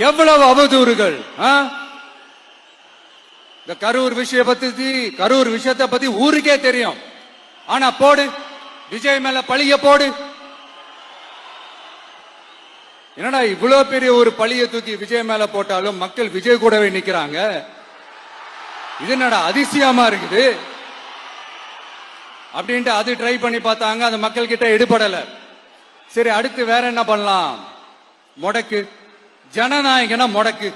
எவ்வளவு அவதூறுகள். இந்த கரூர் விஷயத்தை பத்தி ஊருக்கே தெரியும். ஆனா போடு, விஜய் மேல பழிய போடு. என்னடா இவ்வளவு பெரிய ஒரு பழிய தூக்கி விஜய் மேல போட்டாலும் மக்கள் விஜய் கூடவே நிக்கிறாங்க. இது என்னடா அதிசயமா இருக்குது அப்படின்ட்டு அது ட்ரை பண்ணி பார்த்தாங்க. அது மக்கள் கிட்ட எடுபடல. சரி, அடுத்து வேற என்ன பண்ணலாம்? முடக்கு. ஜனநாயகனா முடக்கு.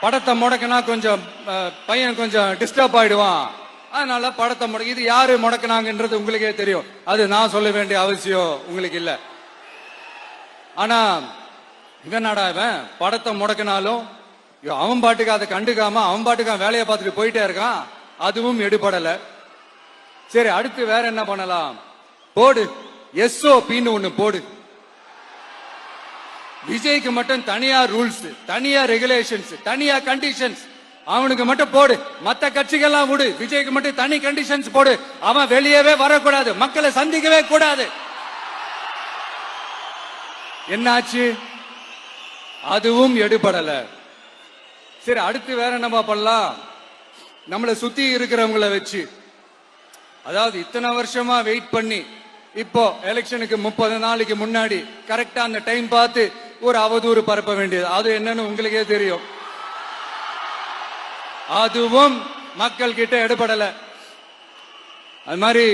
படத்தை முடக்குனா கொஞ்சம் பையன் கொஞ்சம் டிஸ்டர்ப் ஆயிடுவான். அதனால படத்தை முடக்கு. இது யாரு முடக்குனாங்கன்றது உங்களுக்கே தெரியும். அது நான் சொல்ல வேண்டிய அவசியம் உங்களுக்கு இல்ல. ஆனா இவனாடா இவன் படத்தை முடக்கினாலும் அவன் பாட்டுக்கு அதை கண்டுக்காம அவன் பாட்டுக்கு வேலையை பார்த்துட்டு போயிட்டே இருக்கான். அதுவும் எடுபடல. சரி, அடுத்து வேற என்ன பண்ணலாம்? போடு, SOPன்னு ஒண்ணு போடு. விஜய்க்கு மட்டும் தனியா ரூல்ஸ், தனியா ரெகுலேஷன்ஸ், தனியா கண்டிஷன்ஸ். அவனுக்கு மட்டும் போடு. மத்த கட்சிகள்லாம் விடு, விஜய்க்கு மட்டும் தனி கண்டிஷன்ஸ் போடு. அவன் வெளியவே வரக்கூடாது, மக்களை சந்திக்கவே கூடாது. என்னாச்சு? அதுவும் எடுபடல. சரி, அடுத்து வேற என்ன பண்ணலாம்? நம்மளை சுத்தி இருக்கிறவங்களை வச்சு, அதாவது இத்தனை வருஷமா வெயிட் பண்ணி இப்போ எலெக்ஷனுக்கு 30 நாளைக்கு முன்னாடி கரெக்டா அந்த டைம் பார்த்து ஒரு அவதூறு பரப்ப வேண்டியது. அது என்னன்னு உங்களுக்கே தெரியும். அதுவும் மக்கள் கிட்ட எடுபடல. அது மாதிரி